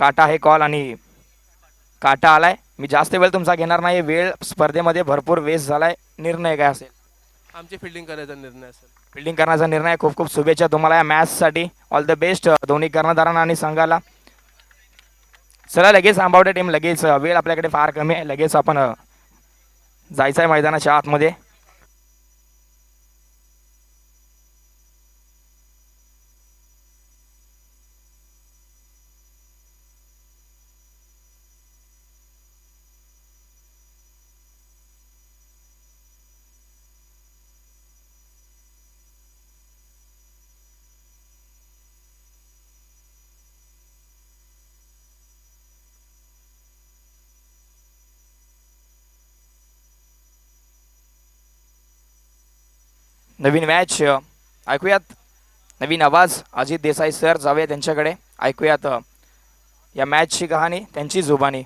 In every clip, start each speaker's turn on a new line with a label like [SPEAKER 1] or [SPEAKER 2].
[SPEAKER 1] काटा आहे कॉल आणि काटा आलाय. मी जास्त वेळ तुमचा घेणार नाही. वेळ स्पर्धेमध्ये भरपूर वेस्ट झालाय. निर्णय काय असेल?
[SPEAKER 2] आमची फिल्डिंग करायचा निर्णय असेल.
[SPEAKER 1] फिल्डिंग करण्याचा निर्णय. खूप खूप शुभेच्छा तुम्हाला या मॅचसाठी. ऑल द बेस्ट दोन्ही कर्णधारांना आणि संघाला. चला लगेच आंबावडे टीम लगेच. वेळ आपल्याकडे फार कमी आहे. लगेच आपण जायचं आहे मैदानाच्या आतमध्ये. नवीन मॅच ऐकूयात. नवीन आवाज अजित देसाई सर जाऊया त्यांच्याकडे. ऐकूयात या मॅचची कहाणी त्यांची जुबानी.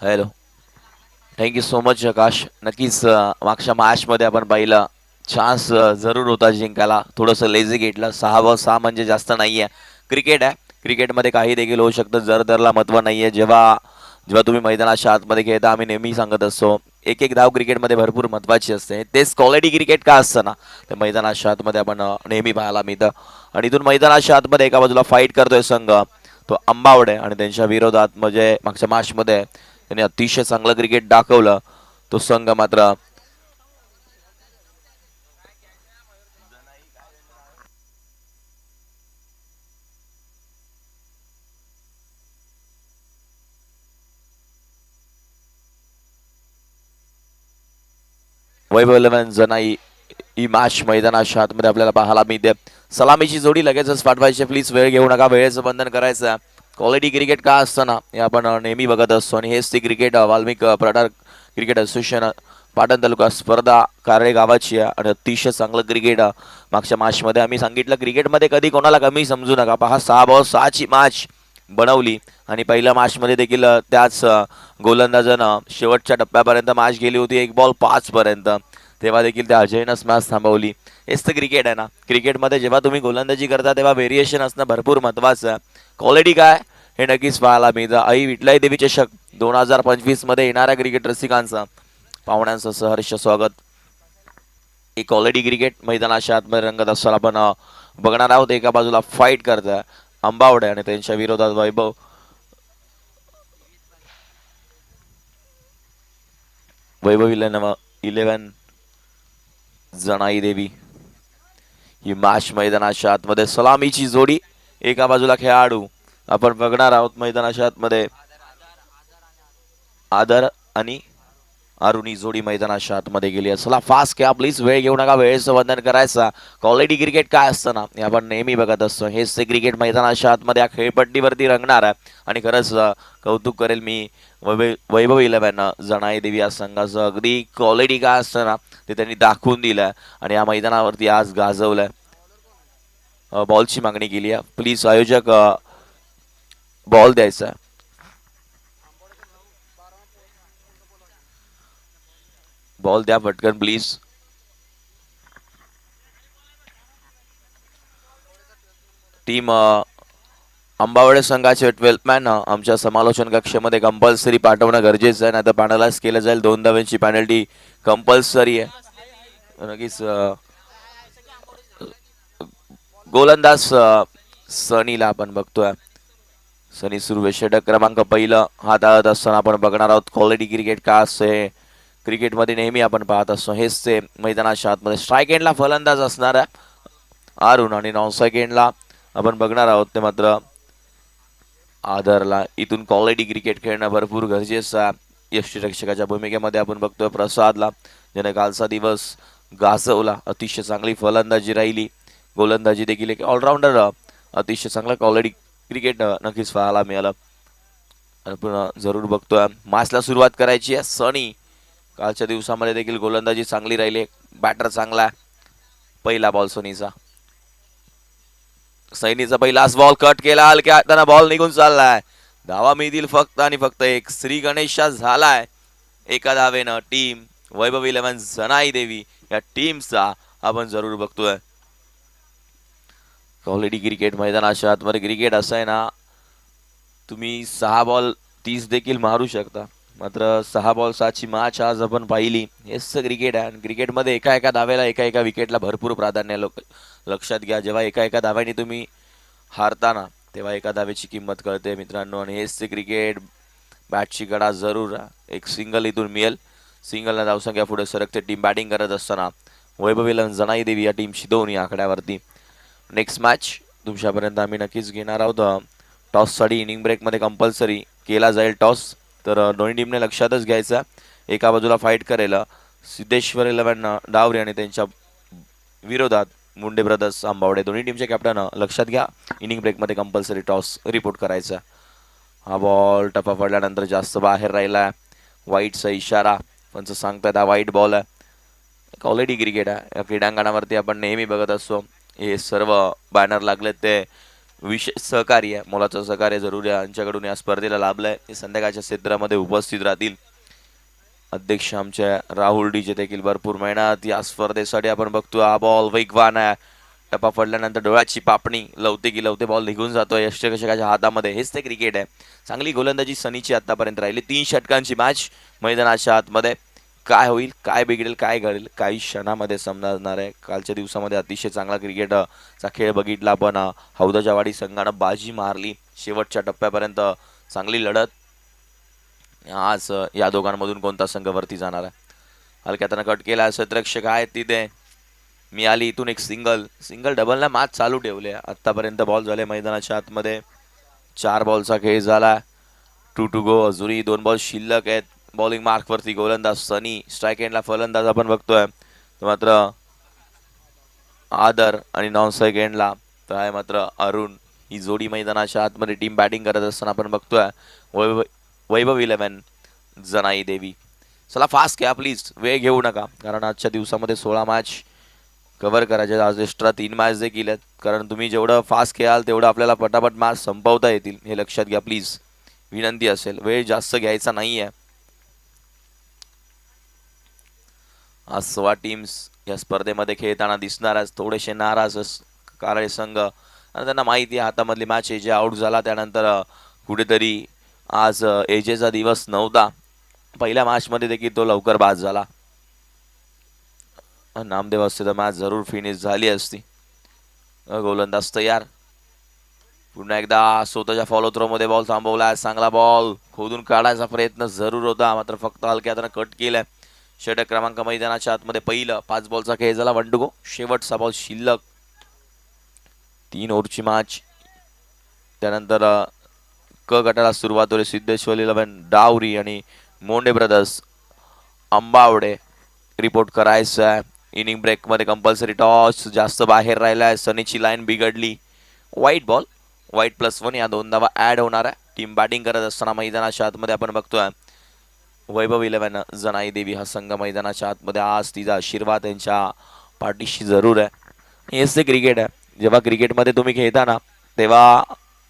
[SPEAKER 3] हॅलो, थँक्यू सो मच आकाश. नक्कीच मागच्या मॅचमध्ये आपण पाहिलं चान्स जरूर होता जिंकायला. थोडंसं लेझी घेतलं. 6-6 म्हणजे जास्त नाही आहे. क्रिकेट आहे. क्रिकेटमध्ये काही देखील होऊ शकतं. जर महत्त्व नाही आहे. जेव्हा जेव्हा तुम्ही मैदानाच्या आतमध्ये खेळता, आम्ही नेहमी सांगत असतो एक एक धाव क्रिकेटमध्ये भरपूर महत्त्वाची असते. तेच क्वालिटी क्रिकेट का असतं ना, ते मैदानाच्या आतमध्ये आपण नेहमी पाहायला मिळतं. आणि इथून मैदानाच्या आतमध्ये एका बाजूला फाईट करतोय संघ तो अंबावडे आणि त्यांच्या विरोधात म्हणजे मागच्या मॅचमध्ये त्यांनी अतिशय चांगलं क्रिकेट दाखवलं. तो संघ मात्र वैभव 11 जनाई ही मॅच मैदानाच्या आतमध्ये आपल्याला पाहायला मिळते. सलामीची जोडी लगेचच पाठवायची. प्लीज वेळ घेऊ नका. वेळेचं बंधन करायचं. क्वालिटी क्रिकेट का असतं ना, हे आपण नेहमी बघत असतो. आणि हेच ती क्रिकेट वाल्मिक प्रडार क्रिकेट असोसिएशन पाटण तालुका स्पर्धा कारळे गावाची आहे. आणि अतिशय चांगलं क्रिकेट मागच्या मॅचमध्ये आम्ही सांगितलं. क्रिकेटमध्ये कधी कोणाला कमी समजू नका. पहा 6-6ची मॅच बनवली आणि पहिल्या मॅचमध्ये देखील त्याच गोलंदाजानं शेवटच्या टप्प्यापर्यंत मॅच गेली होती. 1 बॉल 5 पर्यंत. तेव्हा देखील त्या अजयनंच मॅच थांबवली. हेच तर क्रिकेट आहे ना. क्रिकेटमध्ये जेव्हा तुम्ही गोलंदाजी करता तेव्हा व्हेरिएशन असणं भरपूर महत्त्वाचं आहे. क्वालिटी काय हे नक्कीच पाहायला मिळतं. आई विठलाई देवी चषक 2025 मध्ये येणाऱ्या क्रिकेट रसिकांचं पाहुण्यांचं सहर्ष स्वागत. एक क्वालिटी क्रिकेट मैदानाच्या आतमध्ये रंगत असताना आपण बघणार आहोत. एका बाजूला फाईट करतोय अंबावडे आणि त्यांच्या विरोधात वैभव वैभव 11 जनाई देवी ही मॅच मैदानाच्या आतमध्ये. सलामीची जोडी. एका बाजूला खेळाडू आपण बघणार आहोत मैदानाच्या आतमध्ये आदर आणि अरुणी जोडी मैदानाच्या आतमध्ये गेली आहे. चला फास्ट घ्या प्लीज. वेळ घेऊ नका. वेळेचं बंधन करायचा. क्वालिटी क्रिकेट काय असतं ना, हे आपण नेहमी बघत असतो. हेच ते क्रिकेट मैदानाच्या आतमध्ये या खेळपट्टीवरती रंगणार आहे. आणि खरंच कौतुक करेल मी वैभव 11 जनाई देवी या संघाचं. अगदी क्वालिटी काय असतं ना, ते त्यांनी दाखवून दिलं. आणि या मैदानावरती आज गाजवलंय. बॉलची मागणी केली आहे. प्लीज आयोजक बॉल द्यायचा. बॉल द्या पटकन प्लीज. टीम अंबावडे संघाचे 12 मॅन आमच्या समालोचन कक्षामध्ये कंपल्सरी पाठवणं गरजेचं आहे. नाही तर पॅनलाइज केलं जाईल. 2 धावांची पेनल्टी कंपल्सरी आहे. नक्कीच गोलंदाज सनीला आपण बघतोय. सनी सुर्वे षटक क्रमांक पहिलं हाताळत असताना आपण बघणार आहोत. क्वालिटी क्रिकेट का असते क्रिकेटमध्ये नेहमी आपण पाहत असतो. हेच ते मैदानाच्या आतमध्ये. स्ट्राईक एंडला फलंदाज असणार आहे अरुण आणि नॉन स्ट्राईक एंडला आपण बघणार आहोत ते मात्र आदरला. इथून क्वालिटी क्रिकेट खेळणं भरपूर गरजेचं आहे. यष्टीरक्षकाच्या भूमिकेमध्ये आपण बघतोय प्रसादला, ज्याने कालचा दिवस गाजवला. अतिशय चांगली फलंदाजी राहिली. गोलंदाजी देखील एक ऑलराऊंडर. अतिशय चांगला क्वालिटी क्रिकेट नक्कीच पाहायला मिळालं. आपण जरूर बघतोय. मॅचला सुरुवात करायची आहे. सनी कालच्या दिवसामध्ये देखील गोलंदाजी चांगली राहिली. बॅटर चांगला आहे. पहिला बॉल सनीचा. सैनीचा पहिलाच बॉल कट केला. हलक्या हाताने बॉल निघून चाललाय. धावा मिळतील फक्त आणि फक्त एक. श्री गणेशा झालाय. एका धावेनं टीम वैभव 11 जनाई देवी या टीमचा आपण जरूर बघतोय. क्वालिटी क्रिकेट मैदानाच्या आतमध्ये क्रिकेट असं आहे ना, तुम्ही 6 बॉल 30 देखील मारू शकता, मात्र 6 बॉल 6ची मॅच आज आपण पाहिली. हेच क्रिकेट आहे आणि क्रिकेटमध्ये एका एका धावेला एका एका विकेटला भरपूर प्राधान्य लक्षात घ्या. जेव्हा एका एका धाव्याने तुम्ही हारताना तेव्हा एका धावेची किंमत कळते मित्रांनो. आणि हेच ते क्रिकेट. बॅटची गडा जरूर एक सिंगल इथून मिळेल. सिंगलला धावसंख्या पुढे सरकते. टीम बॅटिंग करत असताना वैभव 11 जनाई देवी या टीमशी 2 या आकड्यावरती. नेक्स्ट मॅच तुमच्यापर्यंत आम्ही नक्कीच घेणार आहोत. टॉससाठी इनिंग ब्रेकमध्ये कंपल्सरी केला जाईल टॉस. तर दोन्ही टीमने लक्षातच घ्यायचा, एका बाजूला फाईट करेल सिद्धेश्वर 11 डावरे आणि त्यांच्या विरोधात मुंडे ब्रदर्स आंबावडे. दोन्ही टीमचे कॅप्टन लक्षात घ्या, इनिंग ब्रेकमध्ये कंपल्सरी टॉस रिपोर्ट करायचा. हा बॉल टप्पा पडल्यानंतर जास्त बाहेर राहिला. वाईटचा इशारा, पण सांगतात हा वाईट बॉल आहे. क्वालिटी क्रिकेट आहे. या क्रीडांगणावरती आपण नेहमी बघत असतो. हे सर्व बॅनर लागलेत ते विशेष सहकार्य आहे, मोलाचं सहकार्य जरुरी आहे यांच्याकडून या स्पर्धेला लाभलंय. हे संध्याकाळच्या क्षेत्रामध्ये उपस्थित राहतील. अध्यक्ष आमच्या राहुल डीजे देखील भरपूर मेहनत या स्पर्धेसाठी आपण बघतो. हा बॉल वेगवान आहे. टप्पा पडल्यानंतर डोळ्याची पापणी लवते की लवते बॉल निघून जातोय यष्टिरक्षकाच्या हातामध्ये. हेच ते क्रिकेट आहे. चांगली गोलंदाजी सनीची आतापर्यंत राहिली. 3 षटकांची मॅच मैदानाच्या आतमध्ये. काय होईल, काय बिघडेल, काय घडेल काही क्षणामध्ये समजणार आहे. कालच्या दिवसामध्ये अतिशय चांगला क्रिकेटचा खेळ बघितला आपण. हौदाच्या वाडी संघानं बाजी मारली शेवटच्या टप्प्यापर्यंत. चांगली लढत. आज या दोघांमधून कोणता संघ वरती जाणार आहे. हलक्यातनं कट केला. क्षेत्ररक्षक आहेत तिथे. मिळाली इथून एक सिंगल डबलला मॅच चालू ठेवले. आतापर्यंत बॉल झाले मैदानाच्या आतमध्ये 4 बॉलचा खेळ झाला. 2 to go. अजूनही 2 बॉल शिल्लक आहेत. बॉलिंग मार्कवरती गोलंदाज सनी, स्ट्राईक एंडला फलंदाज आपण बघतोय. मात्र आदर आणि नॉन स्ट्राईक एंडला तर आहे मात्र अरुण. ही जोडी मैदानाच्या आतमध्ये टीम बॅटिंग करत असताना आपण बघतोय. वैभव 11 जनाई देवी. चला फास्ट घ्या प्लीज, वेळ घेऊ नका, कारण आजच्या दिवसामध्ये 16 मॅच कव्हर करायचे. आज एक्स्ट्रा 3 मॅच देखील आहेत, कारण तुम्ही जेवढं फास्ट खेळाल तेवढं आपल्याला पटापट मॅच संपवता येतील. हे लक्षात घ्या प्लीज, विनंती असेल. वेळ जास्त घ्यायचा नाही आहे. आज 16 टीम्स या स्पर्धेमध्ये खेळताना दिसणार आहेत. थोडेसे नाराज काळे संघ, आणि त्यांना माहिती आहे हातामधली मॅच एजे आउट झाला त्यानंतर कुठेतरी आज एजेचा दिवस नव्हता. पहिल्या मॅचमध्ये देखील तो लवकर बाद झाला. नामदेव असते तर मॅच जरूर फिनिश झाली असती. गोलंदाज तयार. पुन्हा एकदा स्वतःच्या फॉलो थ्रो मध्ये बॉल थांबवला. चांगला बॉल खोदून काढायचा प्रयत्न जरूर होता, मात्र फक्त हलक्यात कट केलाय. षटक क्रमांक मैदानाच्या आतमध्ये पहिलं. 5 बॉलचा खेळ झाला. 1 to go. शेवटचा बॉल शिल्लक. 3 ओव्हरची मॅच. त्यानंतर क गटाला सुरुवात होईल. सिद्धेश्वर 11 डावरी आणि मोंडे ब्रदर्स आंबावडे रिपोर्ट करायचं आहे. इनिंग ब्रेकमध्ये कंपल्सरी टॉस. जास्त बाहेर राहिलाय. सनीची लाईन बिघडली. वाईट बॉल. वाईट +1 या 2 धावा ॲड होणार आहे. टीम बॅटिंग करत असताना मैदानाच्या आतमध्ये आपण बघतोय वैभव 11 जनाई देवी हा संघ मैदानाच्या आतमध्ये. आज तिचा आशीर्वाद त्यांच्या पाठीशी जरूर आहे. हेच ते क्रिकेट आहे. जेव्हा क्रिकेटमध्ये तुम्ही खेळता तेव्हा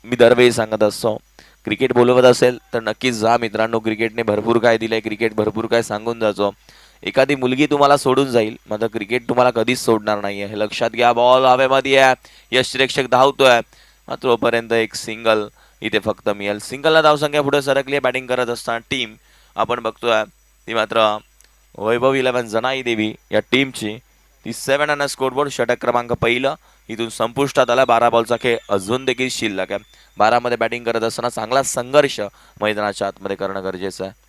[SPEAKER 3] मी दरवेळी सांगत असतो, क्रिकेट बोलवत असेल तर नक्कीच जा मित्रांनो. क्रिकेटने भरपूर काय दिलंय, क्रिकेट भरपूर काय सांगून जातो. एखादी मुलगी तुम्हाला सोडून जाईल, मात्र क्रिकेट तुम्हाला कधीच सोडणार नाहीये, हे लक्षात घ्या. बॉल हवेमध्ये आहे. यष्टिरक्षक धावतोय, मात्र तोपर्यंत एक सिंगल इथे फक्त मिळेल. सिंगलला धावसंख्या पुढे सरकली. बॅटिंग करत असताना टीम आपण बघतोय ती मात्र वैभव 11 जनाई देवी या टीमची ती 7 रन स्कोरबोर्ड. षटक क्रमांक पहिलं इथून संपुष्टात आला. 12 बॉलचा खेळ अजून देखील शिल्लक आहे. 12 मध्ये बॅटिंग करत असताना चांगला संघर्ष मैदानाच्या आतमध्ये करणं गरजेचं आहे.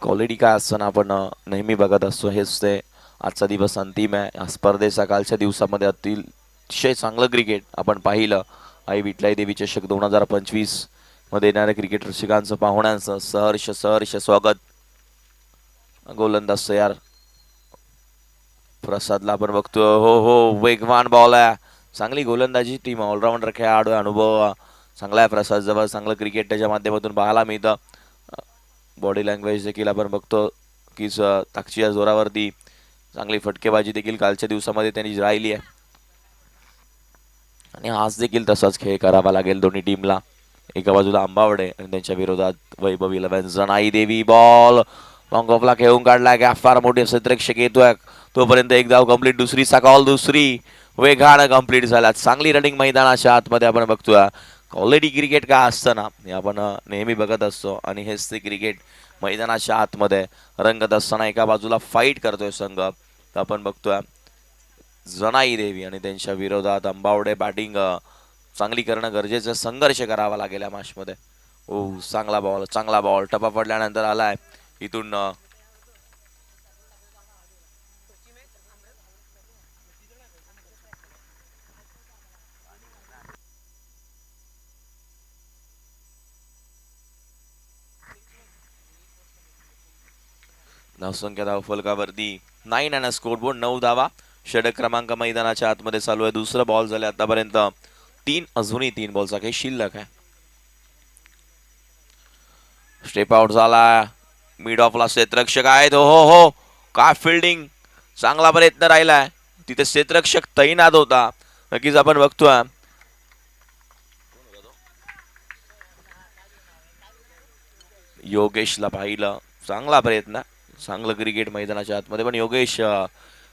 [SPEAKER 3] क्वालिटी काय असताना आपण नेहमी बघत असतो. हेच ते आजचा दिवस अंतिम आहे या स्पर्धेचा. कालच्या दिवसामध्ये अतिशय चांगलं क्रिकेट आपण पाहिलं. आई विठलाई देवी चषक 2025 मध्ये येणाऱ्या क्रिकेट रसिकांचं पाहुण्यांचं सहर्ष स्वागत. गोलंदाज तयार. प्रसादला आपण बघतो. हो वेगवान बॉल आहे. चांगली गोलंदाजी. टीम ऑलराऊंडर खेळाडू. अनुभव चांगला आहे प्रसाद जवळ. चांगलं क्रिकेट त्याच्या माध्यमातून पाहायला मिळतं. बॉडी लँग्वेज देखील आपण बघतो की ताकदीच्या जोरावरती चांगली फटकेबाजी देखील कालच्या दिवसामध्ये त्यांनी राहिली आहे आणि आज देखील तसाच खेळ करावा लागेल दोन्ही टीमला. एका बाजूला आंबावडे आणि त्यांच्या विरोधात वैभव 11 जनाई देवी. बॉल लॉंग ऑफला खेळून काढलाय. गॅप फार मोठी क्षेत्ररक्षक येतोय तोपर्यंत एक धाव कंप्लीट. दुसरीचा कॉल दुसरी वेगानं कंप्लीट झाला. चांगली रनिंग मैदानाच्या आतमध्ये आपण बघतोय. क्वालिटी क्रिकेट का असतं ना हे आपण नेहमी बघत असतो आणि हेच ते क्रिकेट मैदानाच्या आतमध्ये रंगत असताना एका बाजूला फाईट करतोय संघ. तर आपण बघतोय जनाई देवी आणि त्यांच्या विरोधात अंबावडे. बॅटिंग चांगली करणं गरजेचं. संघर्ष करावा लागेल या मॅचमध्ये. ओ चांगला बॉल टपा पडल्यानंतर आलाय इथून धावसंख्या धावफलकावरती 9 आणि स्कोरबोर्ड 9 धावा. षटक क्रमांक मैदानाच्या आतमध्ये चालू आहे. दुसरं बॉल झाले आतापर्यंत 3. अजूनही 3 बॉलचा काही शिल्लक आहे. स्टेप आउट झाला. मिड ऑफला क्षेत्ररक्षक आहेत. हो काय फिल्डिंग. चांगला प्रयत्न राहिलाय तिथे. क्षेत्ररक्षक तैनात होता. नक्कीच आपण बघतोय योगेशला पाहिलं. चांगला प्रयत्न. चांगलं क्रिकेट मैदानाच्या आतमध्ये. पण योगेश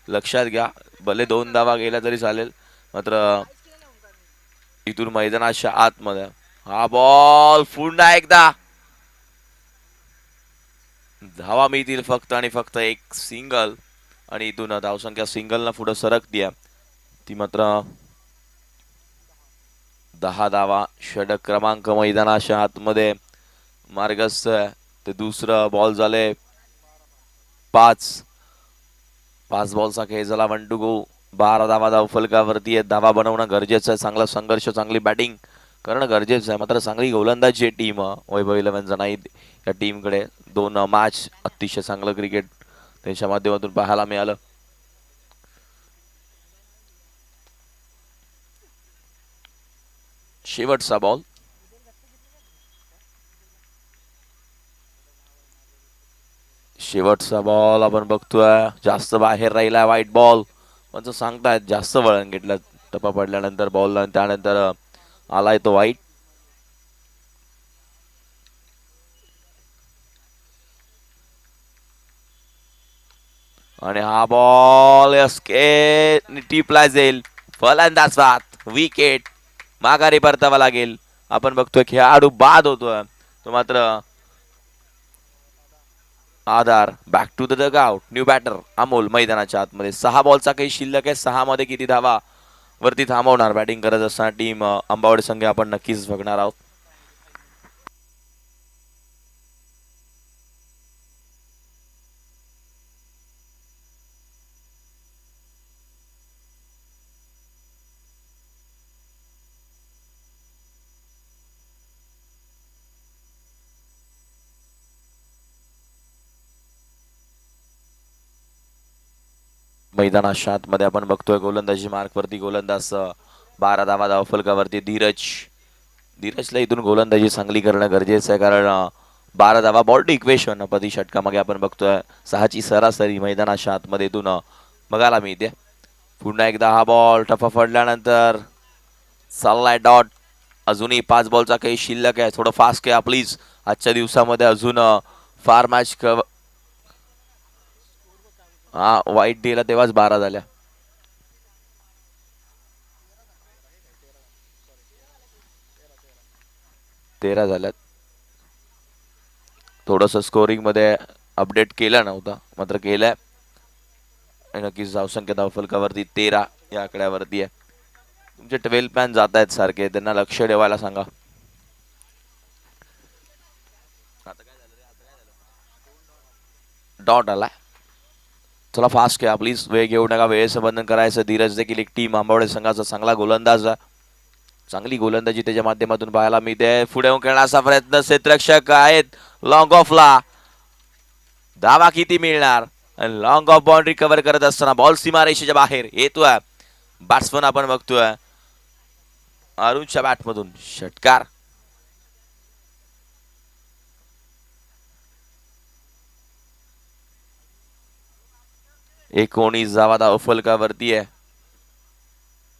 [SPEAKER 3] लक्षात घ्या भले 2 धावा गेल्या तरी चालेल मात्र इथून मैदानाच्या आतमध्ये हा बॉल पुन्हा एकदा धावा मिळतील फक्त आणि फक्त एक सिंगल. आणि इथून धावसंख्या सिंगलना पुढे सरकतीये. ती मात्र 10 धावा. षटक क्रमांक मैदानाच्या आतमध्ये मार्गस्थ आहे. ते दुसरं बॉल झाले 5 बॉलचा खेळ झाला. 1 to go. 12 धावा धावफलकावरती आहे. धावा बनवणं गरजेचं आहे. चांगला संघर्ष चांगली बॅटिंग करणं गरजेचं आहे. मात्र चांगली गोलंदाजी टीम वैभव 11 जनाई या टीमकडे. 2 मॅच अतिशय चांगलं क्रिकेट त्यांच्या माध्यमातून पाहायला मिळालं. शेवटचा बॉल. शेवटचा बॉल आपण बघतोय जास्त बाहेर राहिला. व्हाईट बॉल पण सांगतायत जास्त वळण घेतलं टप्पा पडल्यानंतर बॉल. त्यानंतर आलाय तो व्हाईट. आणि हा बॉल टिपला जाईल. फलंदाज विकेट. माघारी परतावा लागेल. आपण बघतोय खेळाडू बाद होतोय तो मात्र Aadhar. Back to the dugout. New batter Amol मैदानाच्या आतमध्ये. 6 बॉलचा काही शिल्लक आहे. 6 मध्ये किती धावा वरती थांबवणार बॅटिंग करत असताना टीम अंबावडे संघ आपण नक्कीच बघणार आहोत. मैदानाच्या आतमध्ये आपण बघतोय गोलंदाजी मार्क वरती गोलंदाज 12 धावा धावफलकावरती धीरजला इथून गोलंदाजी चांगली करणं गरजेचं आहे कारण 12 धावा बॉल्ड इक्वेशन प्रति षटकामागे आपण बघतोय 6ची सरासरी मैदानाच्या आतमध्ये इथून बघायला मिळते. पुन्हा एकदा हा बॉल टप्पा पडल्यानंतर चाललाय डॉट. अजूनही 5 बॉलचा काही शिल्लक आहे. थोडं फास्ट खेळा प्लीज. आजच्या दिवसामध्ये अजून फार मॅच हा वाईट दिला तेव्हाच 12 झाल्या. तेरा झाल्यात. थोडस स्कोरिंग मध्ये अपडेट केलं नव्हतं मात्र केलंय. नक्कीच धावसंख्या धावफलकावरती 13 या आकड्यावरती आहे. तुमचे 12 मॅन जात आहेत सारखे त्यांना लक्ष ठेवायला सांगा. डॉट आलाय. चला फास्ट खेळा प्लीज. वेळ घेऊ नका. वेळेचं बंधन करायचं. धीरज देखील एक टीम आंबावडे संघाचा चांगला गोलंदाज आहे. चांगली गोलंदाजी त्याच्या माध्यमातून पाहायला मिळते. पुढे येऊन खेळण्याचा प्रयत्न. क्षेत्ररक्षक आहेत लॉंग ऑफला. धावा किती मिळणार. लॉंग ऑफ बाउंड्री कव्हर करत असताना बॉल सीमारेषेच्या बाहेर येतोय. बॅट्समन आपण बघतोय अरुणच्या बॅटमधून षटकार. 19 धावा धावफलकावरती आहे.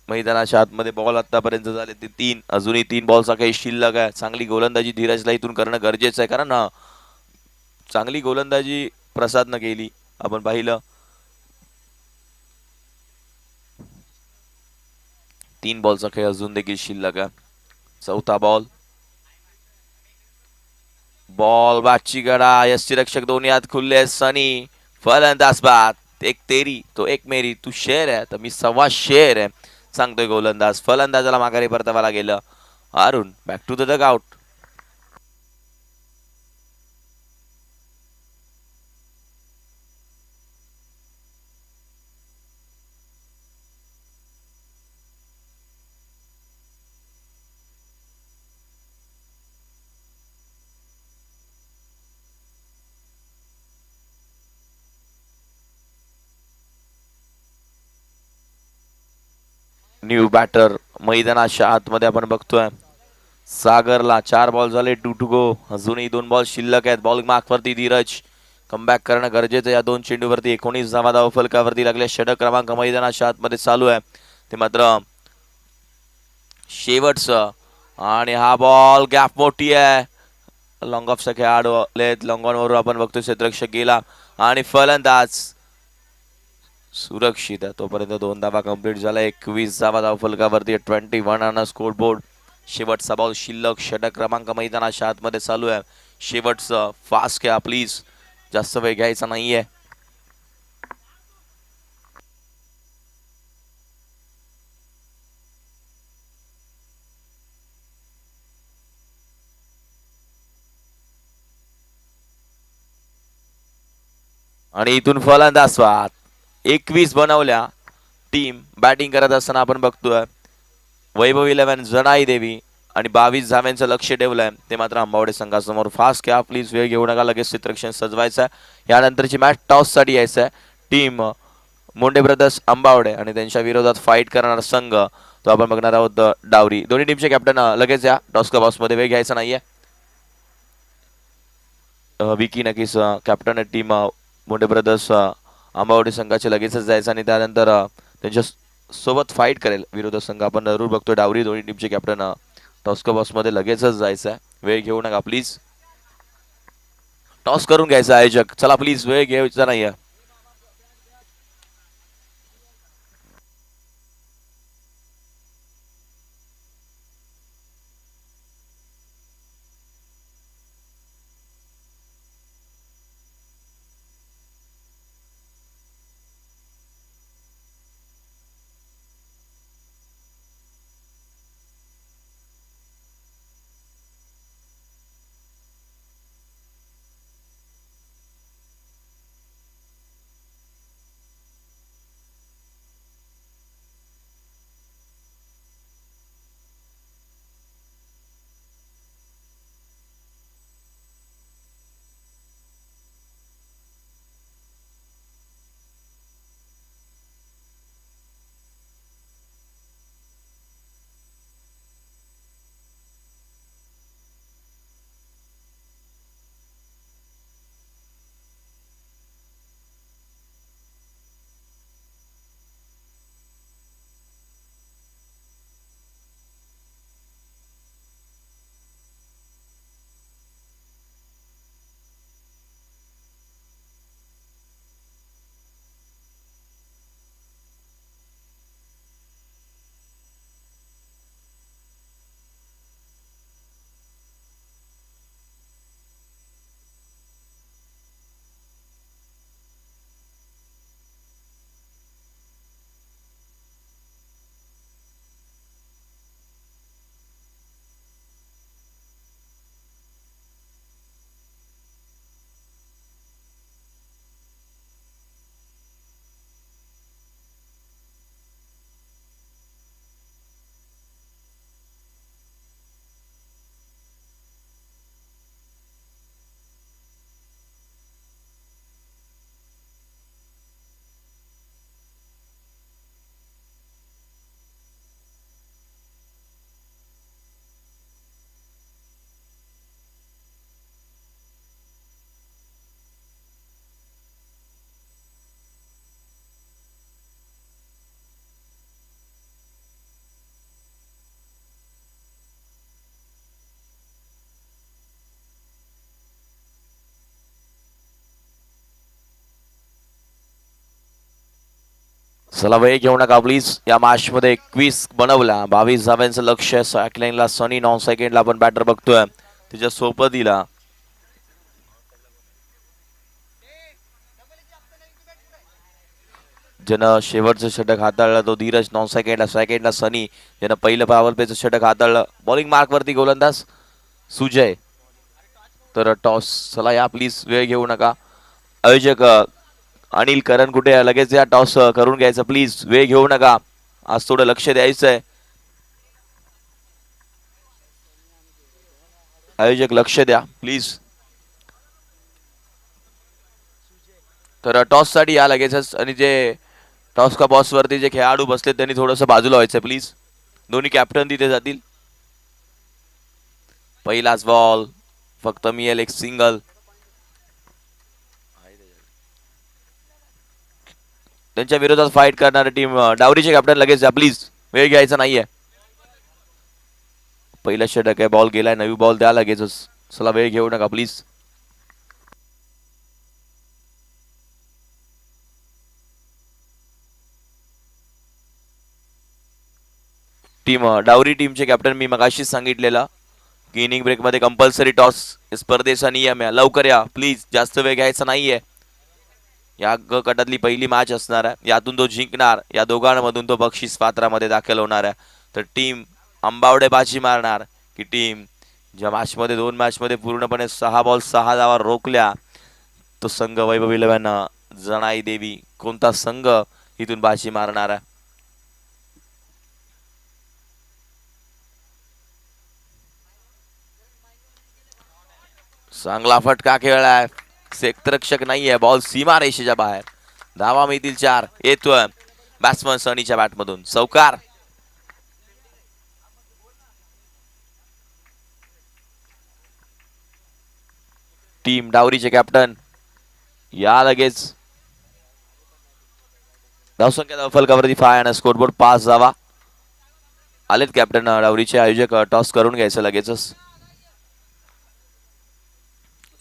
[SPEAKER 3] मैदानाच्या आतमध्ये बॉल आतापर्यंत झाले ते 3, अजूनही 3 बॉलचा काही शिल्लक आहे. चांगली गोलंदाजी धीरजला इथून करणं गरजेचं आहे, कारण चांगली गोलंदाजी प्रसादनं केली आपण पाहिलं. 3 बॉलचा खेळ अजून देखील शिल्लक आहे. चौथा बॉल, बॅटची गडा, यष्टीरक्षक दोन्ही हात खुल्ले आहेत. सनी फलंदाज बाद. एक तेरी तो एक मेरी, तू शेर आहे तर मी सव्वा शेर आहे, सांगतोय गोलंदाज. फलंदाजाला माघारी परतावायला गेलं. Arun back to the dugout. New batter मैदानाच्या आतमध्ये आपण बघतोय. सागरला 4 बॉल झाले, 2 टू गो. अजूनही 2 बॉल शिल्लक आहेत. बॉलिंग मार्कवरती धीरज. कमबॅक करणं गरजेचं. या 2 चेंडूवरती 19 धावा धावफलकावरती लागल्या. षटक क्रमांक मैदानाच्या आतमध्ये चालू आहे, ते मात्र शेवटचं. आणि हा बॉल गॅप मोठी आहे. लॉंग ऑफचा खेळाडू आलेत. लॉंग ऑन वर आपण बघतोय क्षेत्ररक्षक गेला आणि फलंदाज सुरक्षित आहे. तोपर्यंत 2 धावा कंप्लीट झाल्या. 21 धावा धावफलकावरती, 21 ऑन स्कोर बोर्ड. शेवटचा बॉल शिल्लक. षटक क्रमांक मैदानाच्या आतमध्ये चालू आहे. शेवटचं फास्ट घ्या प्लीज, जास्त वेळ घ्यायचा नाहीये. आणि इथून फलंदाज बाद. 21 बनवल्या. टीम बॅटिंग करत असताना आपण बघतोय वैभव 11 जनाई देवी आणि 22 धाव्यांचं लक्ष ठेवलंय, ते मात्र आंबावडे संघासमोर. फास्ट घ्या प्लीज, वेळ घेऊ नका, लगेच चित्रक्षण सजवायचं आहे. यानंतरची मॅच टॉस साठी यायचं आहे. टीम मोंडे ब्रदर्स आंबावडे आणि त्यांच्या विरोधात फाईट करणारा संघ तो आपण बघणार आहोत डावरी. दोन्ही टीमचे कॅप्टन लगेच या टॉस क्लब मध्ये, वेळ घ्यायचा नाहीये. विकी नक्कीच captain team Monday brothers Ambavade संघाचे लगेचच जायचं आणि त्यानंतर त्यांच्या सोबत फाईट करेल विरोधी संघ. आपण जरूर बघतोय डावरी. दोन्ही टीमचे कॅप्टन टॉस्को बॉक्स मध्ये लगेचच जायचं आहे. वेळ घेऊ नका प्लीज, टॉस करून घ्यायचं आयोजक. चला प्लीज, वेळ घ्यायचा नाहीये. चला वेळ घेऊ नका प्लीज. या मॅच मध्ये 21 बनवला, 22 धाव्यांचं लक्ष. लाईनला सनी 9 सेकंडला आपण बॅटर बघतोय तिच्या सोबतीला. ज्यानं शेवटचं षटक हाताळलं तो धीरज 9 सेकंडला सनी, ज्यानं पहिलं पॉवर प्लेचं षटक हाताळलं. बॉलिंग मार्क वरती गोलंदाज सुजय. तर टॉस, चला या प्लीज वेळ घेऊ नका. आयोजक अनिल करण कुठे आहे? लगेच या टॉस करून घ्यायचं प्लीज, वेळ घेऊ नका. आज थोडं लक्ष द्यायचं आहे. आयोजक लक्ष द्या प्लीज. तर टॉस साठी या लगेचच. आणि जे टॉस का बॉस वरती जे खेळाडू बसले त्यांनी थोडंसं बाजूला व्हायचं प्लीज. दोन्ही कॅप्टन तिथे जातील. पहिलाच बॉल, फक्त मिळेल एक सिंगल. त्यांच्या विरोधात फाईट करणारी टीम डावरीचे कॅप्टन लगेच जा प्लीज, वेळ घ्यायचा नाहीये. पहिला षटक आहे, बॉल गेलाय, नवी बॉल द्या लगेचच. चला वेळ घेऊ नका प्लीज. टीम डावरी टीमचे कॅप्टन मी मगाशीच सांगितलेलं की इनिंग ब्रेक मध्ये कंपल्सरी टॉस स्पर्धेचा नियम आहे. लवकर या प्लीज, जास्त वेळ घ्यायचा नाहीये. या ग गटातली पहिली मॅच असणार आहे. यातून तो जिंकणार, या दोघांमधून तो बक्षीस पात्रामध्ये दाखल होणार आहे. तर टीम आंबावडे बाजी मारणार की टीम ज्या मॅचमध्ये 2 मॅचमध्ये पूर्णपणे 6 बॉल 6 धावा रोखल्या, तो संघ वैभव 11 जनाई देवी, कोणता संघ इथून बाजी मारणार आहे? चांगला फटका खेळलाय, क्षेत्ररक्षक नाहीये, बॉल सीमा रेषेच्या बाहेर. धावा मिळतील 4. येतोय बॅट्समन सनीच्या बॅटमधून चौकार. टीम डावरीचे कॅप्टन या लगेच. धावसंख्या फलकावरती 5 आणि स्कोरबोर्ड 5 धावा आलेत. कॅप्टन डावरीचे. आयोजक टॉस करून घ्यायचं लगेचच.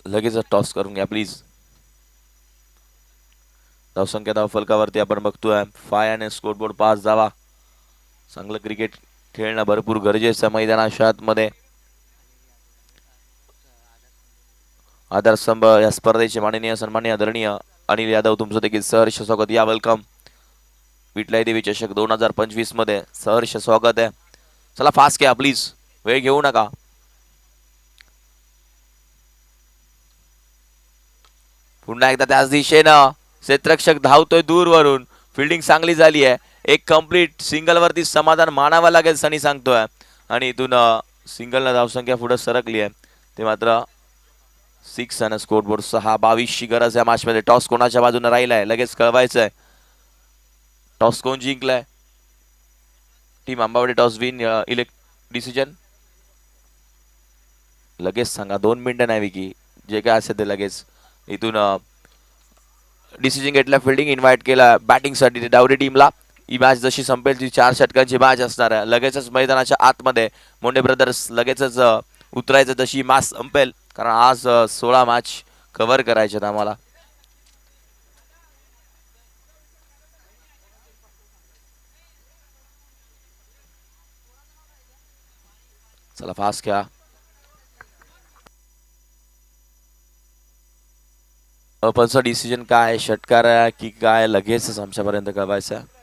[SPEAKER 3] लगेचच टॉस करून घ्या प्लीज. धावसंख्या फलकावरती आपण बघतोय 5 आणि स्कोरबोर्ड 5 धावा. चांगलं क्रिकेट खेळणं भरपूर गरजेचं आहे मैदानात मध्ये. आधारस्तंभ या स्पर्धेचे माननीय सन्माननीय आदरणीय अनिल यादव, तुमचं देखील सहर्ष स्वागत. या वेलकम. विटलाई देवी चषक 2025 मध्ये सहर्ष स्वागत आहे. चला फास्ट घ्या प्लीज, वेळ घेऊ नका. पुन्हा एकदा त्याच दिशेनं क्षेत्ररक्षक धावतोय दूरवरून. फिल्डिंग चांगली झाली आहे. एक कंप्लीट सिंगल वरती समाधान मानावं लागेल सनी सांगतोय. आणि इथून सिंगल धावसंख्या पुढे सरकली आहे. ते मात्र 6 आणि स्कोरबोर्ड 6. 22 ची गरज आहे मॅच मध्ये. टॉस कोणाच्या बाजूने राहिलाय लगेच कळवायचंय. टॉस कोण जिंकलाय? Team Ambavade toss win. Elect decision लगेच सांगा, 2 मिनिटं नाही विकी, जे काय असेल ते लगेच. इथून डिसिजन घेतला, फिल्डिंग इन्व्हाइट केला बॅटिंग साठी डावरी टीमला. ही मॅच जशी संपेल ती 4 षटकांची मॅच असणार आहे. लगेचच मैदानाच्या आतमध्ये मोंडे ब्रदर्स लगेचच उतरायचं जशी मॅच संपेल, कारण आज 16 मॅच कव्हर करायचे आम्हाला. चला फास्ट घ्या. अपनचं डिसिजन काय, षटकार आहे की काय, लगेचच आमच्यापर्यंत कळवायचं आहे.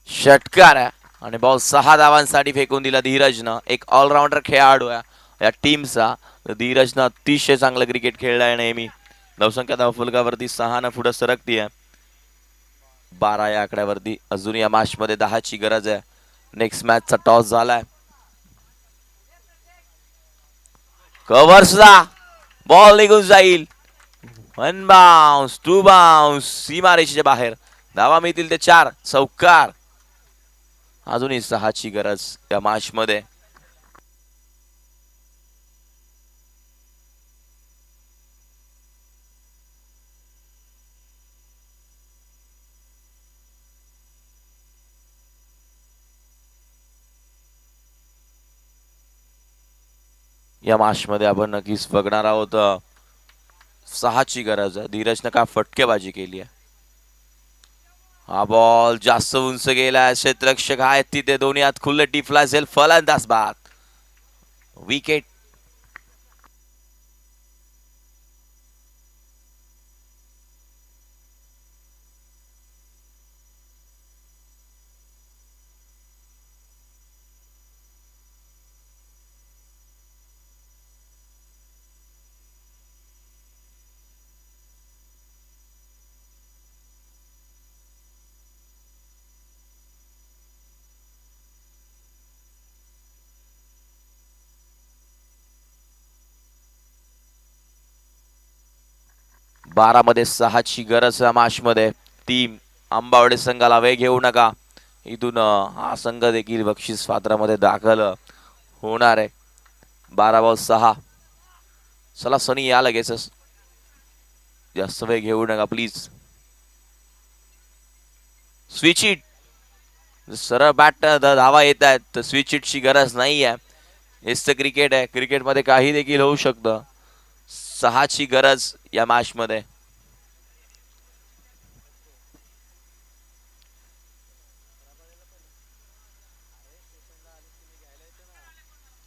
[SPEAKER 3] षटकार आहे आणि बॉल 6 धावांसाठी फेकून दिला धीरजनं. एक ऑलराऊंडर खेळाडू आहे या टीमचा. धीरजनं अतिशय चांगलं क्रिकेट खेळलाय नेहमी. धावसंख्या धावफलकावरती 6 न पुढे सरकतीये. 12 या आकड्यावरती. अजून या मॅच मध्ये 10 ची गरज आहे. नेक्स्ट मॅचचा टॉस झालाय. कव्हर्सला बॉल निघून जाईल. 1 बाउन्स 2 बाउन्स सीमा रेषेच्या बाहेर. धावा मिळतील ते 4. चौकार. अजूनही 6ची गरज या मॅच मध्ये. या मॅच मध्ये आपण नक्कीच बघणार आहोत 6ची गरज. धीरजनं का फटकेबाजी केली आहे. हा बॉल जास्त उंच गेला. क्षेत्ररक्षक आहेत तिथे दोन्ही हात खुल्ले. टिपला असेल फलंदाज बाद. विकेट. बारा मध्ये 6ची गरज या मॅच मध्ये. टीम आंबावडे संघाला वेग घेऊ नका. इथून हा संघ देखील बक्षीस पात्रामध्ये दाखल होणार आहे. 12-6. चला सनी या लगेचच. जास्त वेग घेऊ नका प्लीज. Switch it. सरळ बॅट धावा येत आहेत तर स्विच इटची गरज नाही आहे. हेच तर क्रिकेट आहे. क्रिकेटमध्ये काही देखील होऊ शकतं. 6ची गरज या मॅच मध्ये.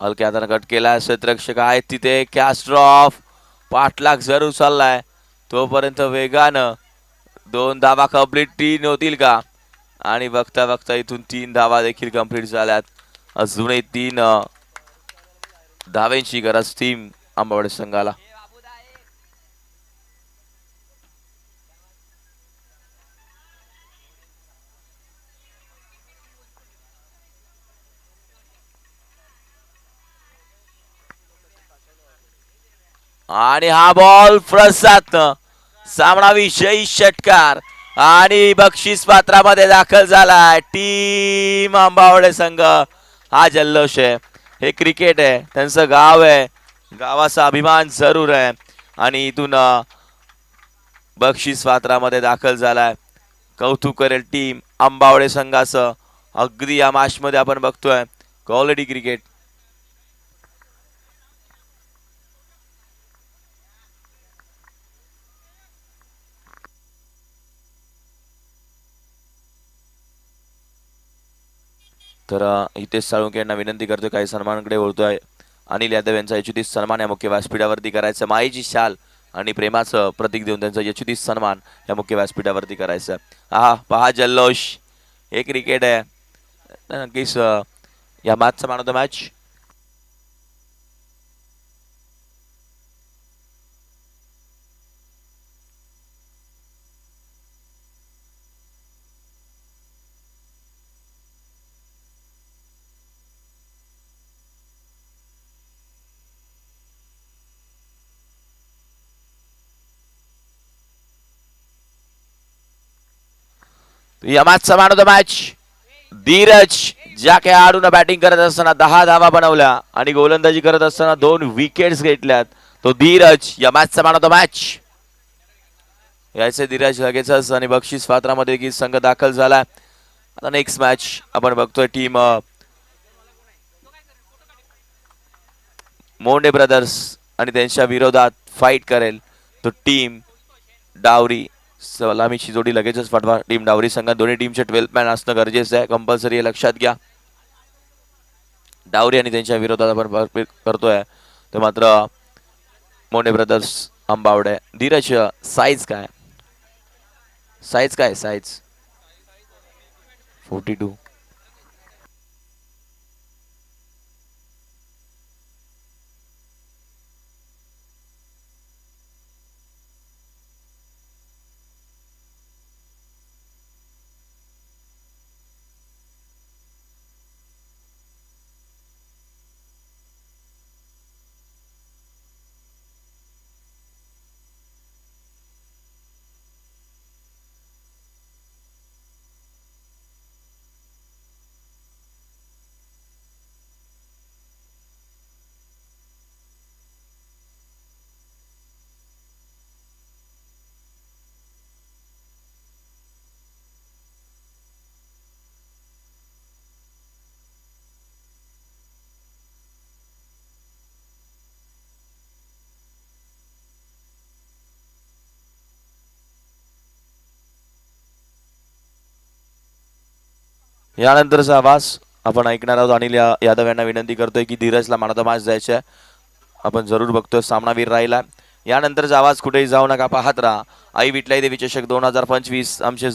[SPEAKER 3] हलक्या हाताने कट केला. क्षेत्ररक्षक आहेत तिथे. कॅस्ट्रॉफ पाठलाग जरूर चाललाय. तोपर्यंत वेगानं 2 धावा कंप्लीट. 3 होतील का? आणि बघता बघता इथून 3 धावा देखील कंप्लीट झाल्यात. अजूनही 3 धावेंची गरज टीम आंबावडे संघाला. आणि हा बॉल प्रसादनं सामना विजयी षटकार आणि बक्षीस पात्रामध्ये दाखल झालाय. टीम आंबावडे संघ. हा जल्लोष आहे. हे क्रिकेट आहे. त्यांचं गाव आहे. गावाचा अभिमान जरूर आहे. आणि इथून बक्षीस पात्रामध्ये दाखल झालाय. कौतुक करेल टीम आंबावडे संघाचं. अगदी या मॅच मध्ये आपण बघतोय क्वालिटी क्रिकेट. तर हितेश साळुंके यांना विनंती करतोय काही सन्मानाकडे बोलतोय. अनिल यादव यांचा यशोतीस सन्मान या मुख्य व्यासपीठावरती करायचं. मायेची शाल आणि प्रेमाचं प्रतीक देऊन त्यांचा यशोतीस सन्मान या मुख्य व्यासपीठावरती करायचं. हा पहा जल्लोष. हे क्रिकेट आहे. नक्कीच या मॅचचा मॅन ऑफ द मॅच. या मॅचचा man of the match Dheeraj. ज्या खेळाडूनं बॅटिंग करत असताना 10 धावा बनवल्या आणि गोलंदाजी करत असताना 2 विकेट्स घेतल्यात तो धीरज या मॅचचा मॅन ऑफ द मॅच. यायचे धीरज लगेचच. आणि बक्षीस पात्रामध्ये देखील संघ दाखल झाला. आता नेक्स्ट मॅच आपण बघतोय टीम मोंडे ब्रदर्स आणि त्यांच्या विरोधात फाईट करेल तो टीम डावरी. सलामीची जोडी लगेचच पाठवा. टीम डावरी संघात दोन्ही टीमचे 12 मॅन असणं गरजेचं आहे. कंपल्सरी लक्षात घ्या. डावरी आणि त्यांच्या विरोधात आपण करतोय ते मात्र Monday brothers Ambavade. Dheeraj size काय? साईज काय? साईज 42. यानंतरचा आवाज आपण ऐकणार आहोत. अनिल यादव यांना विनंती करतोय की धीरजला मॅन ऑफ द मॅच द्यायचे आहे. आपण जरूर बघतोय सामनावीर राहिला. यानंतरचा आवाज कुठेही जाऊ नका, पाहत राहा आई विठलाई देवी चषक 2025 आमचे